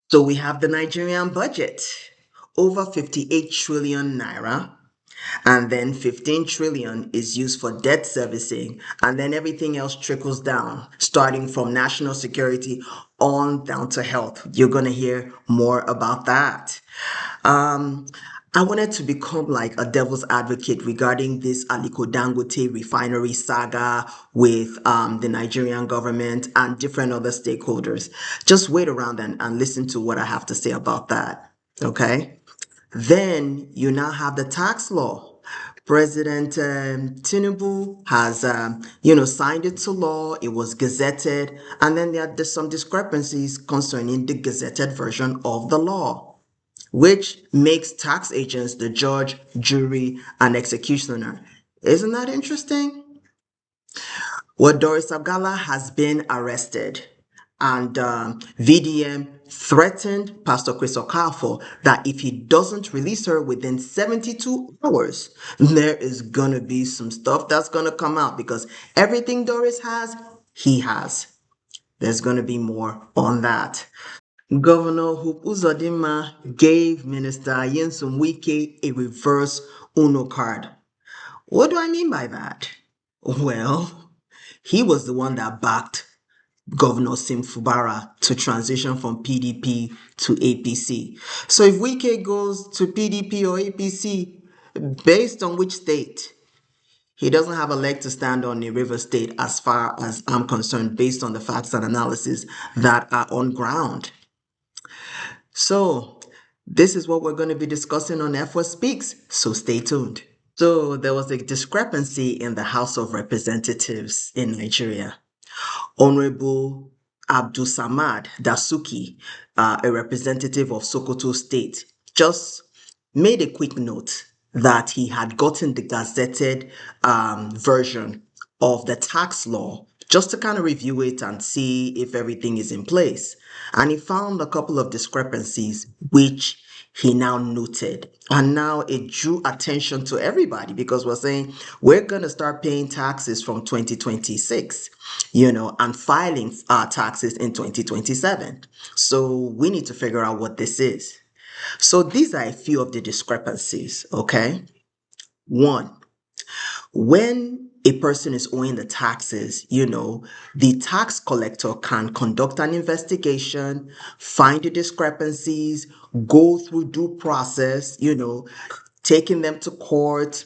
So we have the Nigerian budget, over 58 trillion naira, and then 15 trillion is used for debt servicing, and then everything else trickles down, starting from national security on down to health. You're going to hear more about that. Um, I wanted to become like a devil's advocate regarding this Aliko Dangote refinery saga with the Nigerian government and different other stakeholders. Just wait around and listen to what I have to say about that. Okay. Then you now have the tax law. President Tinubu has, signed it to law. It was gazetted, and then there's some discrepancies concerning the gazetted version of the law, which makes tax agents the judge, jury, and executioner. Isn't that interesting? Well, Doris Ogala has been arrested, and VDM threatened Pastor Chris Okafor that if he doesn't release her within 72 hours, there is going to be some stuff that's going to come out because everything Doris has, he has. There's going to be more on that. Governor Hope Uzodinma gave Minister Wike a reverse UNO card. What do I mean by that? Well, he was the one that backed Governor Sim Fubara to transition from PDP to APC. So if Wike goes to PDP or APC, based on which state, he doesn't have a leg to stand on in River State as far as I'm concerned, based on the facts and analysis that are on ground. So this is what we're going to be discussing on F4 Speaks, so stay tuned. So there was a discrepancy in the House of Representatives in Nigeria. Honorable Abdul Samad Dasuki, a representative of Sokoto State, just made a quick note that he had gotten the gazetted version of the tax law just to kind of review it and see if everything is in place. And he found a couple of discrepancies, which he now noted. And now it drew attention to everybody because we're saying we're going to start paying taxes from 2026, and filing our taxes in 2027. So we need to figure out what this is. So these are a few of the discrepancies, okay? One, when a person is owing the taxes, the tax collector can conduct an investigation, find the discrepancies, go through due process, taking them to court,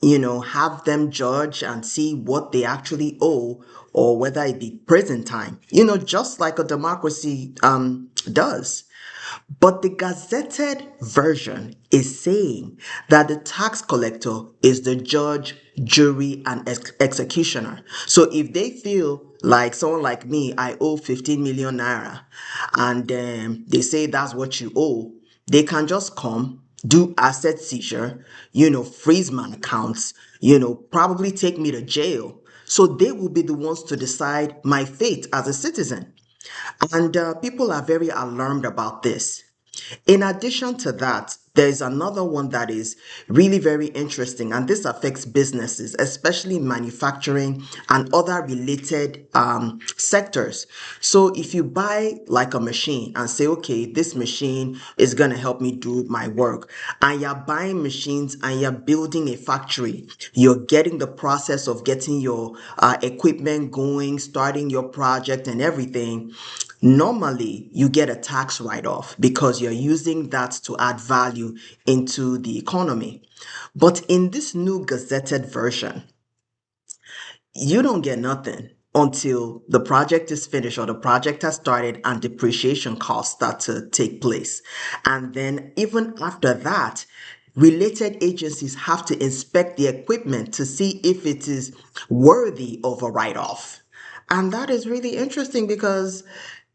have them judge and see what they actually owe or whether it be prison time, just like a democracy does. But the gazetted version is saying that the tax collector is the judge, jury, and executioner. So if they feel like someone like me, I owe 15 million naira, and they say that's what you owe, they can just come, do asset seizure, freeze my accounts, probably take me to jail. So they will be the ones to decide my fate as a citizen. And people are very alarmed about this. In addition to that, there's another one that is really very interesting, and this affects businesses, especially manufacturing and other related sectors. So, if you buy like a machine and say, okay, this machine is going to help me do my work, and you're buying machines and you're building a factory, you're getting the process of getting your equipment going, starting your project, and everything. Normally, you get a tax write-off because you're using that to add value into the economy. But in this new gazetted version, you don't get nothing until the project is finished or the project has started and depreciation costs start to take place. And then even after that, related agencies have to inspect the equipment to see if it is worthy of a write-off. And that is really interesting because,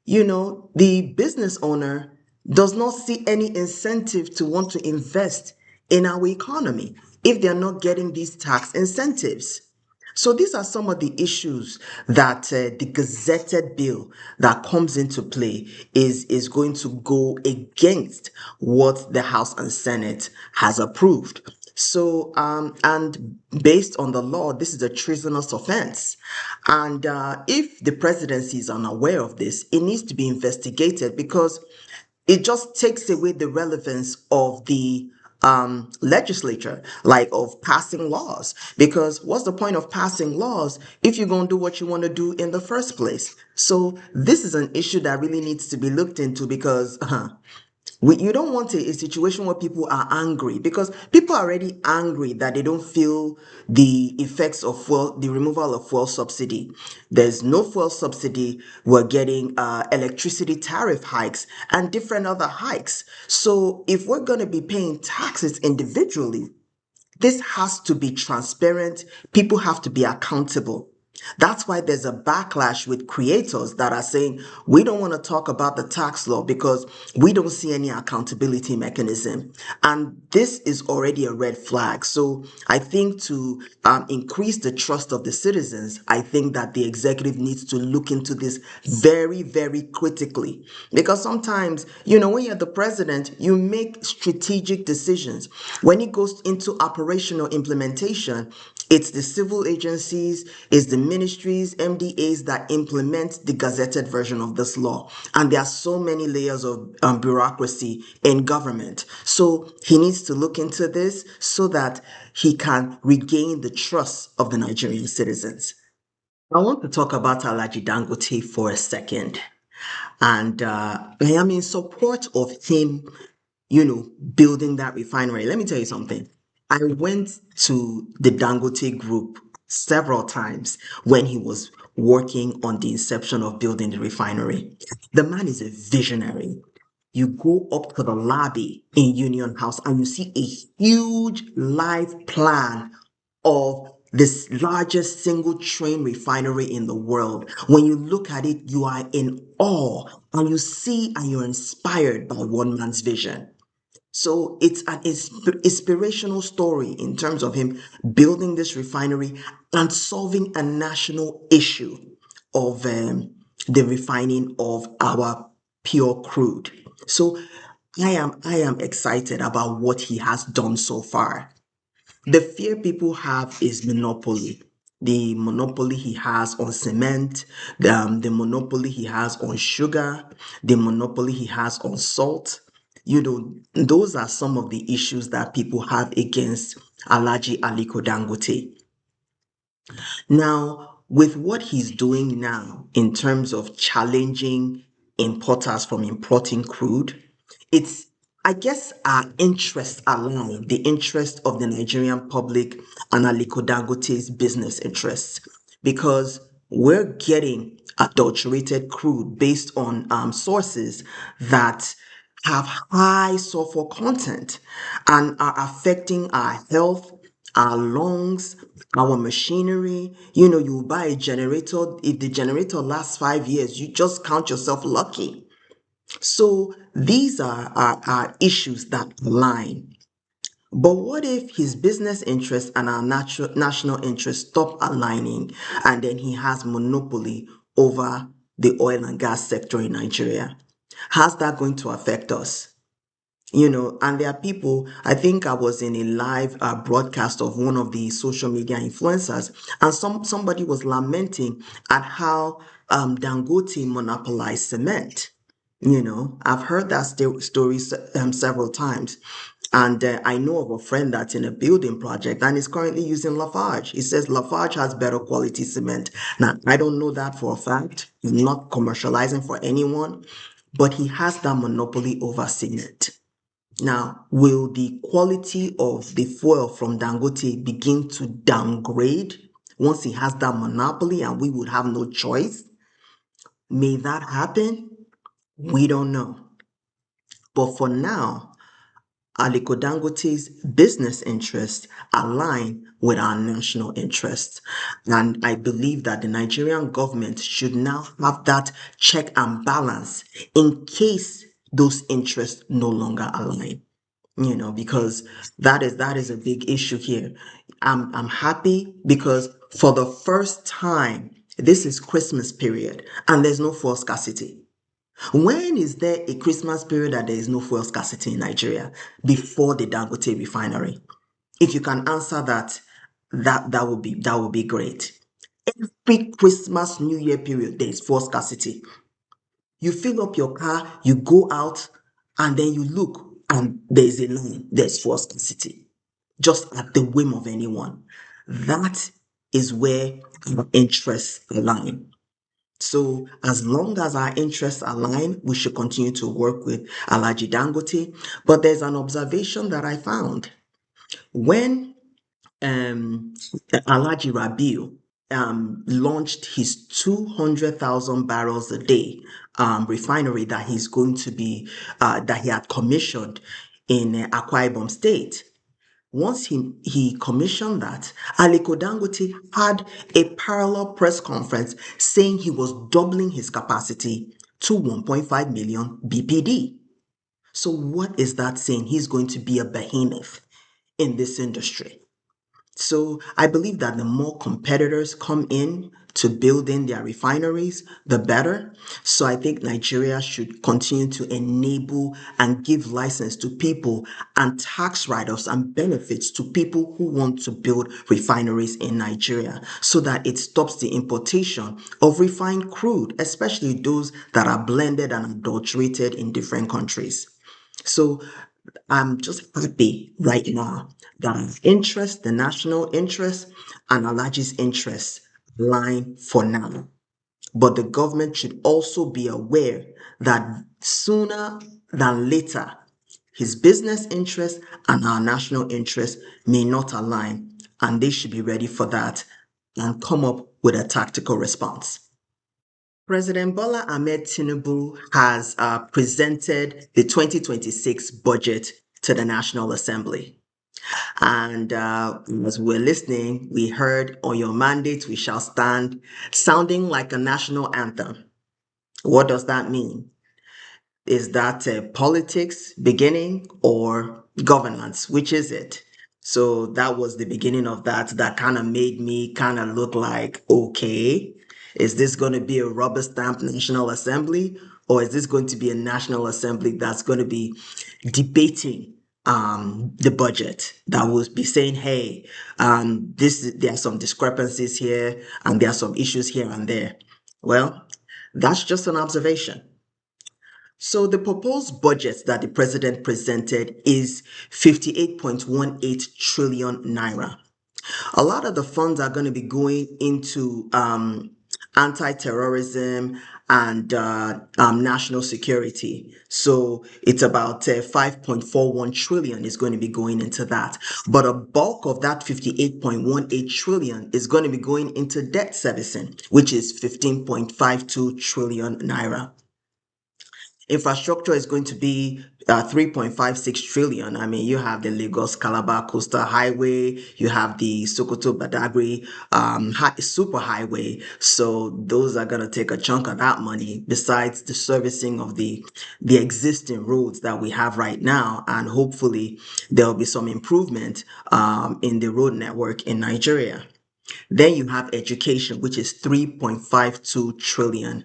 the business owner does not see any incentive to want to invest in our economy if they're not getting these tax incentives. So these are some of the issues that the gazetted bill that comes into play is going to go against what the House and Senate has approved. So, and based on the law, this is a treasonous offense. And if the presidency is unaware of this, it needs to be investigated because it just takes away the relevance of the legislature, like of passing laws. Because what's the point of passing laws if you're going to do what you want to do in the first place? So, this is an issue that really needs to be looked into because you don't want a situation where people are angry because people are already angry that they don't feel the effects of fuel, the removal of fuel subsidy. There's no fuel subsidy. We're getting electricity tariff hikes and different other hikes. So if we're going to be paying taxes individually, this has to be transparent. People have to be accountable. That's why there's a backlash with creators that are saying, we don't want to talk about the tax law because we don't see any accountability mechanism. And this is already a red flag. So I think to increase the trust of the citizens, I think that the executive needs to look into this very, very critically. Because sometimes, when you're the president, you make strategic decisions. When it goes into operational implementation, it's the civil agencies, it's the ministries, MDAs that implement the gazetted version of this law. And there are so many layers of bureaucracy in government. So he needs to look into this so that he can regain the trust of the Nigerian citizens. I want to talk about Alaji Dangote for a second. And I am in support of him, building that refinery. Let me tell you something. I went to the Dangote group several times when he was working on the inception of building the refinery. The man is a visionary. You go up to the lobby in Union House and you see a huge live plan of this largest single train refinery in the world. When you look at it, you are in awe and you see and you're inspired by one man's vision. So it's an inspirational story in terms of him building this refinery and solving a national issue of the refining of our pure crude. So I am excited about what he has done so far. The fear people have is monopoly. The monopoly he has on cement, the monopoly he has on sugar, the monopoly he has on salt. Those are some of the issues that people have against Alhaji Aliko Dangote. Now, with what he's doing now in terms of challenging importers from importing crude, it's, I guess, our interests align, the interest of the Nigerian public and Aliko Dangote's business interests, because we're getting adulterated crude based on sources that have high sulfur content and are affecting our health, our lungs, our machinery. You buy a generator, if the generator lasts 5 years, you just count yourself lucky. So these are issues that align. But what if his business interests and our national interests stop aligning and then he has monopoly over the oil and gas sector in Nigeria? How's that going to affect us? And there are people, I think I was in a live broadcast of one of the social media influencers, and somebody was lamenting at how Dangote monopolized cement. I've heard that story several times. And I know of a friend that's in a building project and is currently using Lafarge. He says Lafarge has better quality cement. Now, I don't know that for a fact. He's not commercializing for anyone, but he has that monopoly over cement. Now, will the quality of the fuel from Dangote begin to downgrade once he has that monopoly and we would have no choice? May that happen? We don't know. But for now, Aliko Dangote's business interests align with our national interests. And I believe that the Nigerian government should now have that check and balance in case those interests no longer align. Because that is a big issue here. I'm happy because for the first time, this is Christmas period and there's no fuel scarcity. When is there a Christmas period that there is no fuel scarcity in Nigeria? Before the Dangote refinery. If you can answer that, that would be great. Every Christmas, New Year period, there is fuel scarcity. You fill up your car, you go out, and then you look, and there's a line, there's fuel scarcity, just at the whim of anyone. That is where our interests align. So as long as our interests align, we should continue to work with Alhaji Dangote. But there's an observation that I found. When um, Alhaji Rabiu launched his 200,000 barrels a day refinery that he's going to be, that he had commissioned in Akwa Ibom State. Once he commissioned that, Aliko Dangote had a parallel press conference saying he was doubling his capacity to 1.5 million BPD. So what is that saying? He's going to be a behemoth in this industry. So I believe that the more competitors come in to build in their refineries, the better. So I think Nigeria should continue to enable and give license to people and tax write-offs and benefits to people who want to build refineries in Nigeria so that it stops the importation of refined crude, especially those that are blended and adulterated in different countries. So I'm just happy right now that interest, the national interest, and Alaji's interest line for now. But the government should also be aware that sooner than later, his business interest and our national interest may not align, and they should be ready for that and come up with a tactical response. President Bola Ahmed Tinubu has presented the 2026 budget to the National Assembly. And as we're listening, we heard on your mandate we shall stand, sounding like a national anthem. What does that mean? Is that politics beginning or governance? Which is it? So that was the beginning of that. That kind of made me kind of look like, okay, is this going to be a rubber stamp National Assembly? Or is this going to be a National Assembly that's going to be debating the budget, that will be saying, hey, there are some discrepancies here and there are some issues here and there? Well, that's just an observation. So the proposed budget that the president presented is 58.18 trillion naira. A lot of the funds are going to be going into anti-terrorism and national security. So it's about 5.41 trillion is going to be going into that. But a bulk of that 58.18 trillion is going to be going into debt servicing, which is 15.52 trillion naira. Infrastructure is going to be 3.56 trillion. I mean, you have the Lagos Calabar Coastal Highway, you have the Sokoto Badagry super highway. So those are going to take a chunk of that money, besides the servicing of the existing roads that we have right now. And hopefully there'll be some improvement in the road network in Nigeria. Then you have education, which is 3.52 trillion.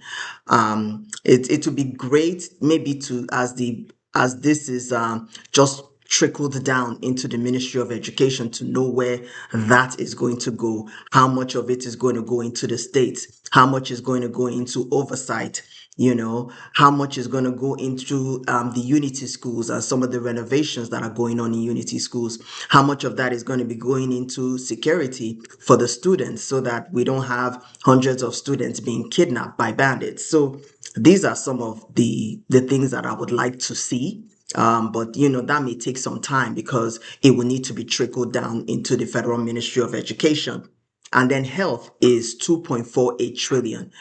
It would be great maybe to, as this is just trickled down into the Ministry of Education, to know where that is going to go, how much of it is going to go into the states, how much is going to go into oversight, how much is going to go into the unity schools and some of the renovations that are going on in unity schools, how much of that is going to be going into security for the students so that we don't have hundreds of students being kidnapped by bandits. So these are some of the things that I would like to see. But that may take some time because it will need to be trickled down into the Federal Ministry of Education. And then health is 2.48 trillion.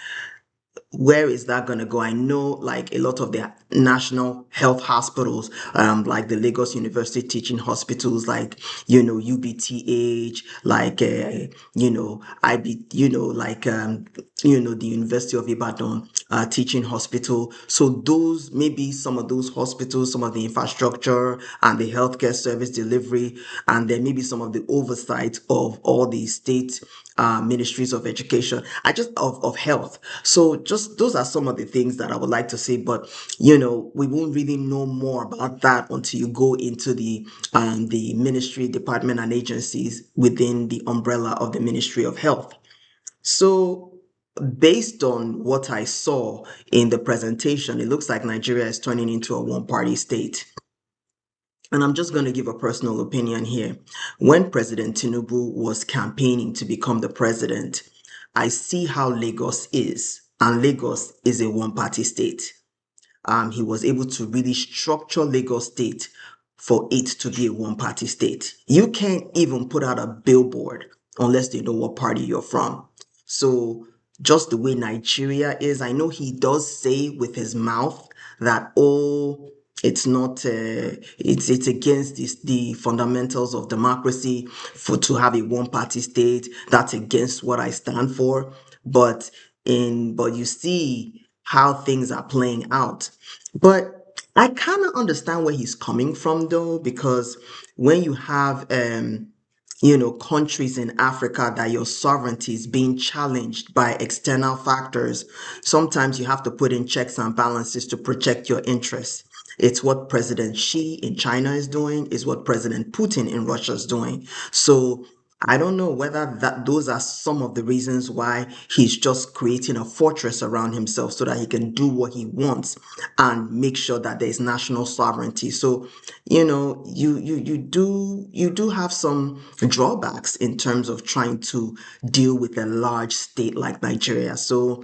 Where is that going to go? I know like a lot of the national health hospitals, like the Lagos University teaching hospitals, like, UBTH, like, IB, the University of Ibadan teaching hospital. So those, maybe some of those hospitals, some of the infrastructure and the healthcare service delivery, and then maybe some of the oversight of all the state ministries of education, of health. So just those are some of the things that I would like to say, but we won't really know more about that until you go into the ministry, department, and agencies within the umbrella of the Ministry of Health. So, based on what I saw in the presentation, it looks like Nigeria is turning into a one-party state. And I'm just going to give a personal opinion here. When President Tinubu was campaigning to become the president, I see how Lagos is, and Lagos is a one-party state. He was able to really structure Lagos State for it to be a one-party state. You can't even put out a billboard unless they know what party you're from. So just the way Nigeria is, I know he does say with his mouth that, oh, it's not, it's against the fundamentals of democracy for to have a one-party state. That's against what I stand for. But you see how things are playing out. But I kind of understand where he's coming from though, because when you have countries in Africa that your sovereignty is being challenged by external factors, sometimes you have to put in checks and balances to protect your interests. It's what President Xi in China is doing, is what President Putin in Russia is doing. So I don't know whether those are some of the reasons why he's just creating a fortress around himself so that he can do what he wants and make sure that there's national sovereignty. So, you do have some drawbacks in terms of trying to deal with a large state like Nigeria. So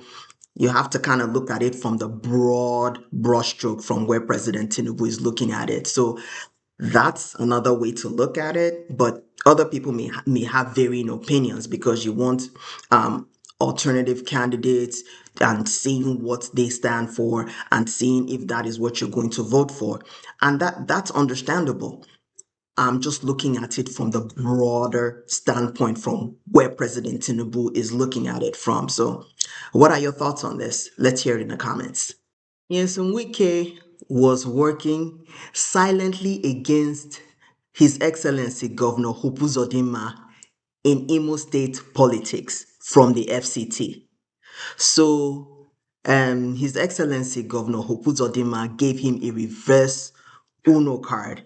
you have to kind of look at it from the broad brushstroke from where President Tinubu is looking at it. So that's another way to look at it, but other people may have varying opinions because you want alternative candidates and seeing what they stand for and seeing if that is what you're going to vote for. And that's understandable. I'm just looking at it from the broader standpoint from where President Tinubu is looking at it from. So, what are your thoughts on this? Let's hear it in the comments. Yes, Wike was working silently against His Excellency Governor Hope Uzodinma in Imo State politics from the FCT. So, His Excellency Governor Hope Uzodinma gave him a reverse Uno card,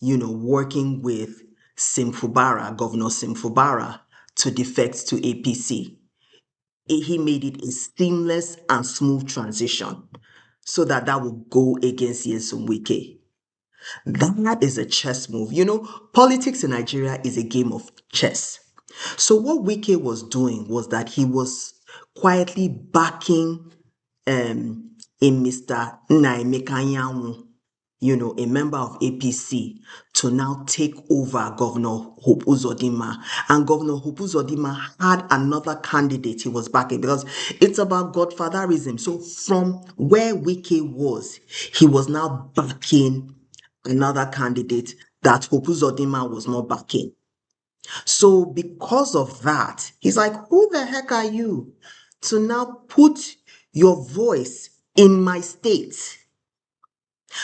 working with Sim Fubara, Governor Sim Fubara, to defect to APC. He made it a seamless and smooth transition so that will go against Nyesom Wike. That is a chess move. Politics in Nigeria is a game of chess. So what Wike was doing was that he was quietly backing a Mr. Nnaemeka Anyanwu, a member of APC, to now take over Governor Hope Uzodinma. And Governor Hope Uzodinma had another candidate he was backing because it's about godfatherism. So from where Wike was, he was now backing another candidate that Hope Uzodinma was not backing. So because of that, he's like, who the heck are you to now put your voice in my state?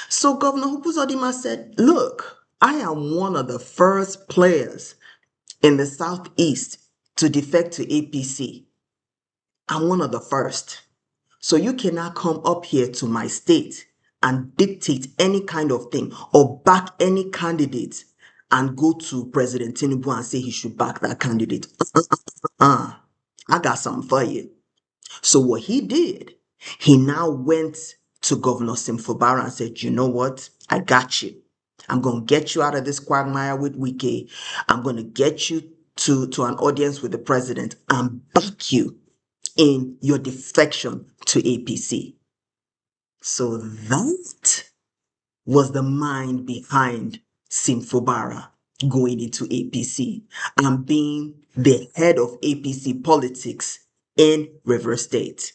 So Governor Hope Uzodinma said, look, I am one of the first players in the Southeast to defect to APC. I'm one of the first. So you cannot come up here to my state and dictate any kind of thing or back any candidate and go to President Tinubu and say he should back that candidate. I got something for you. So what he did, he now went to Governor Sim Fubara and said, you know what? I got you. I'm going to get you out of this quagmire with Wike. I'm going to get you to an audience with the president and back you in your defection to APC. So that was the mind behind Sim Fubara going into APC and being the head of APC politics in River State.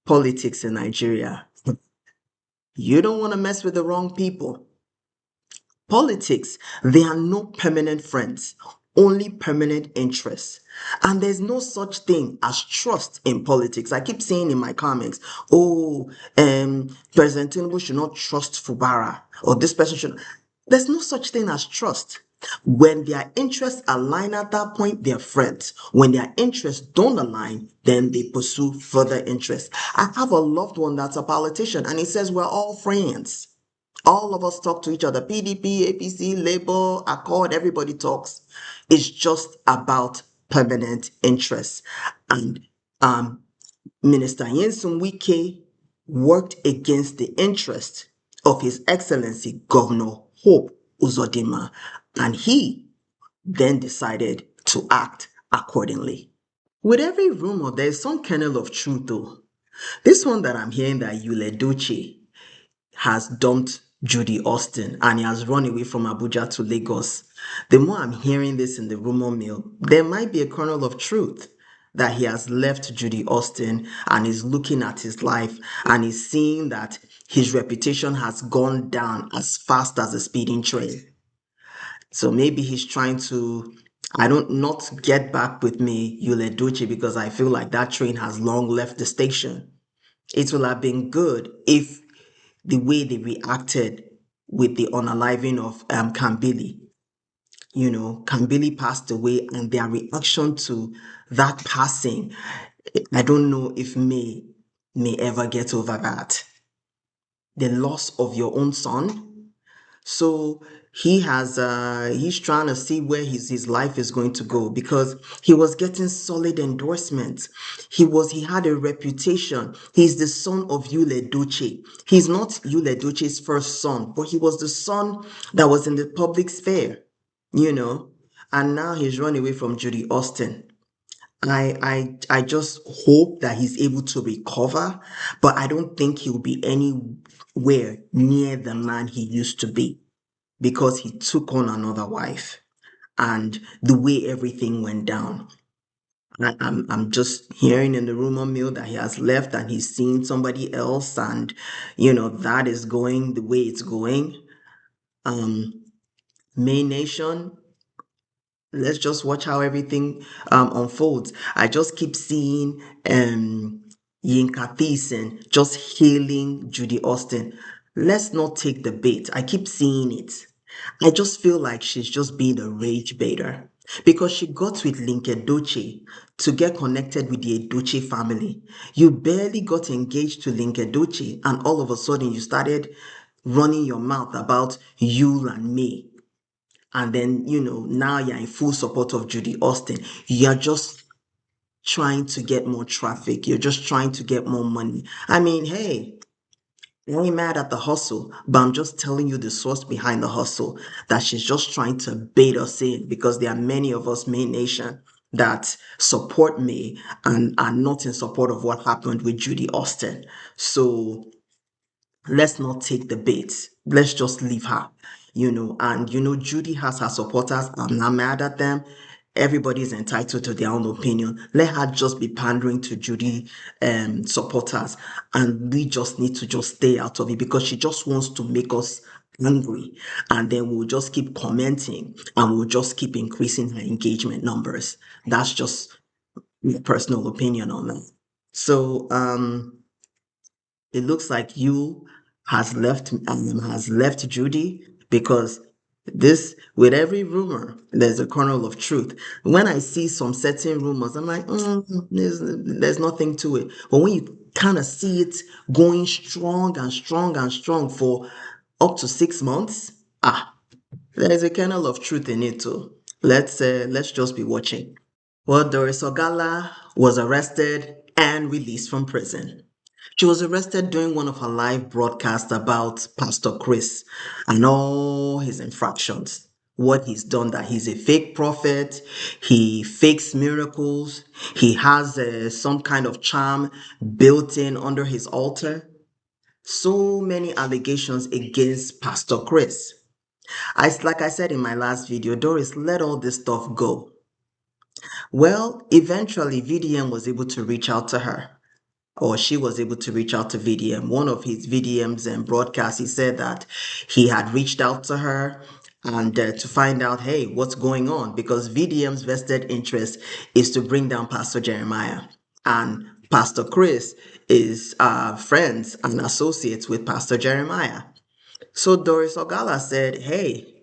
Politics in Nigeria. You don't want to mess with the wrong people. Politics, they are no permanent friends, only permanent interests. And there's no such thing as trust in politics. I keep saying in my comments, oh, President Tinubu should not trust Fubara, or this person should. There's no such thing as trust. When their interests align at that point, they're friends. When their interests don't align, then they pursue further interests. I have a loved one that's a politician, and he says we're all friends. All of us talk to each other. PDP, APC, Labour, Accord, everybody talks. It's just about permanent interests. And um, Minister Nyesom Wike worked against the interest of His Excellency Governor Hope Uzodinma, and he then decided to act accordingly. With every rumor, there's some kernel of truth though. This one that I'm hearing, that Yul Edochie has dumped Judy Austin and he has run away from Abuja to Lagos. The more I'm hearing this in the rumor mill, there might be a kernel of truth that he has left Judy Austin and is looking at his life and is seeing that his reputation has gone down as fast as a speeding train. So maybe he's trying to, I don't, not get back with me, Yul Edochie, because I feel like that train has long left the station. It will have been good if the way they reacted with the unaliving of Kambili. Kambili passed away, and their reaction to that passing, I don't know if may ever get over that. The loss of your own son. So he's trying to see where his life is going to go, because he was getting solid endorsements. He had a reputation. He's the son of Yul Edochie. He's not Yul Edochie's first son, but he was the son that was in the public sphere, you know. And now he's run away from Judy Austin. I just hope that he's able to recover, but I don't think he'll be anywhere near the man he used to be, because he took on another wife and the way everything went down. I'm just hearing in the rumor mill that he has left and he's seen somebody else, and that is going the way it's going. Main Nation, let's just watch how everything unfolds. I just keep seeing Yinka Thiessen just hailing Judy Austin. Let's not take the bait. I keep seeing it. I just feel like she's just being a rage baiter, because she got with Link Edochie to get connected with the Edochie family. You barely got engaged to Link Edochie, and all of a sudden you started running your mouth about Yul and me. And then, now you're in full support of Judy Austin. You're just trying to get more traffic. You're just trying to get more money. I mean, hey, I ain't mad at the hustle, but I'm just telling you the source behind the hustle, that she's just trying to bait us in, because there are many of us, Main Nation, that support me and are not in support of what happened with Judy Austin. So let's not take the bait. Let's just leave her, and Judy has her supporters. I'm not mad at them. Everybody is entitled to their own opinion. Let her just be pandering to Judy supporters, and we just need to just stay out of it, because she just wants to make us angry, and then we'll just keep commenting and we'll just keep increasing her engagement numbers. That's just my personal opinion on that. So it looks like you has left Judy, because this, with every rumor, there's a kernel of truth. When I see some certain rumors, I'm like, there's nothing to it. But when you kind of see it going strong and strong and strong for up to 6 months, there's a kernel of truth in it too. Let's just be watching. Well, Doris Ogala was arrested and released from prison. She was arrested during one of her live broadcasts about Pastor Chris and all his infractions. What he's done, that he's a fake prophet, he fakes miracles, he has some kind of charm built in under his altar. So many allegations against Pastor Chris. Like I said in my last video, Doris, let all this stuff go. Well, eventually VDM was able to reach out to her, or she was able to reach out to VDM. One of his VDMs and broadcasts, he said that he had reached out to her and to find out, hey, what's going on? Because VDM's vested interest is to bring down Pastor Jeremiah. And Pastor Chris is friends and associates with Pastor Jeremiah. So Doris Ogala said, hey,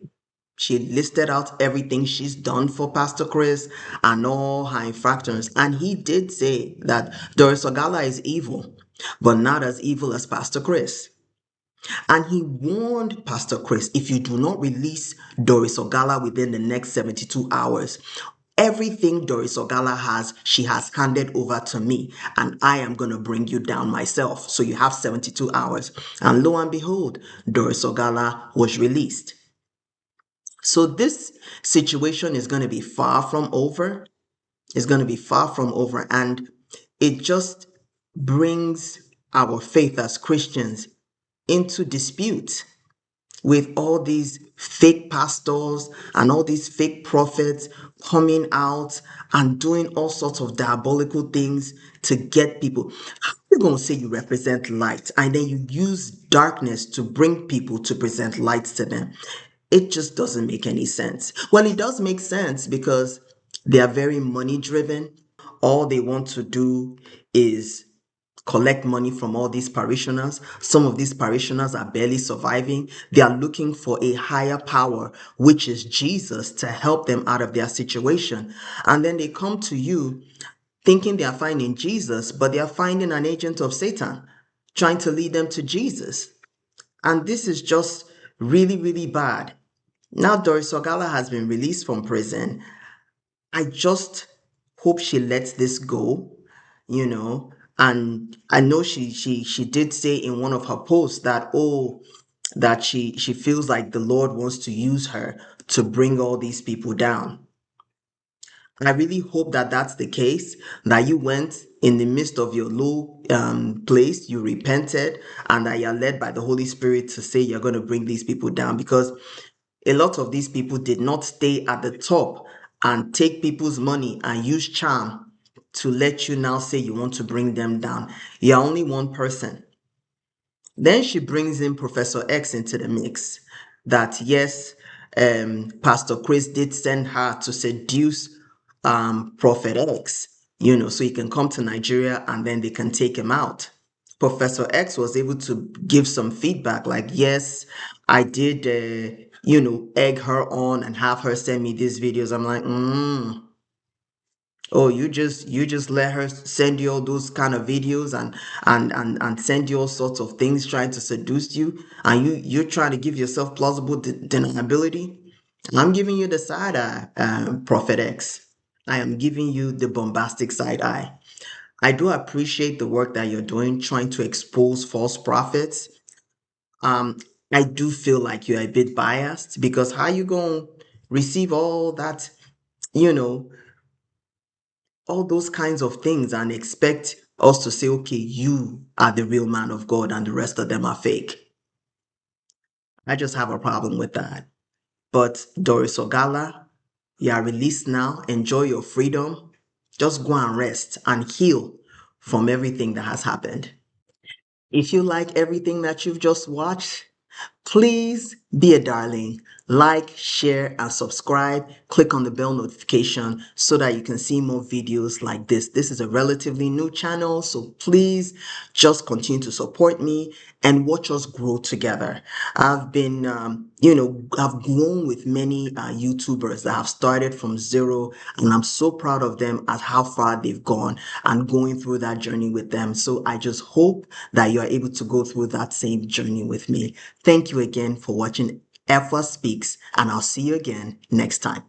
She listed out everything she's done for Pastor Chris and all her infractions. And he did say that Doris Ogala is evil, but not as evil as Pastor Chris. And he warned Pastor Chris, if you do not release Doris Ogala within the next 72 hours, everything Doris Ogala has, she has handed over to me, and I am going to bring you down myself. So you have 72 hours. And lo and behold, Doris Ogala was released. So this situation is going to be far from over. It's going to be far from over. And it just brings our faith as Christians into dispute with all these fake pastors and all these fake prophets coming out and doing all sorts of diabolical things to get people. How are you going to say you represent light and then you use darkness to bring people to present light to them? It just doesn't make any sense. Well, it does make sense because they are very money driven. All they want to do is collect money from all these parishioners. Some of these parishioners are barely surviving. They are looking for a higher power, which is Jesus, to help them out of their situation. And then they come to you thinking they are finding Jesus, but they are finding an agent of Satan trying to lead them to Jesus. And this is just really, really bad. Now Doris Ogala has been released from prison. I just hope she lets this go, you know. And I know she did say in one of her posts that, oh, that she feels like the Lord wants to use her to bring all these people down. I really hope that that's the case, that you went in the midst of your low place, you repented, and that you're led by the Holy Spirit to say you're going to bring these people down, because a lot of these people did not stay at the top and take people's money and use charm to let you now say you want to bring them down. You're only one person. Then she brings in Professor X into the mix. That yes, Pastor Chris did send her to seduce Prophet X, so he can come to Nigeria and then they can take him out. Professor X was able to give some feedback like, yes, I did, egg her on and have her send me these videos. I'm like, oh, you just let her send you all those kind of videos and send you all sorts of things trying to seduce you, and you're trying to give yourself plausible deniability. I'm giving you the side eye, Prophet X. I am giving you the bombastic side eye. I do appreciate the work that you're doing, trying to expose false prophets. Um, I do feel like you're a bit biased, because how you gonna receive all that, you know, all those kinds of things and expect us to say, okay, you are the real man of God and the rest of them are fake. I just have a problem with that. But Doris Ogala, you are released now. Enjoy your freedom. Just go and rest and heal from everything that has happened. If you like everything that you've just watched, please be a darling. Like, share, and subscribe. Click on the bell notification so that you can see more videos like this. This is a relatively new channel, so please just continue to support me and watch us grow together. I've been, I've grown with many YouTubers that have started from zero, and I'm so proud of them at how far they've gone and going through that journey with them. So I just hope that you are able to go through that same journey with me. Thank you again for watching Efwa Speaks, and I'll see you again next time.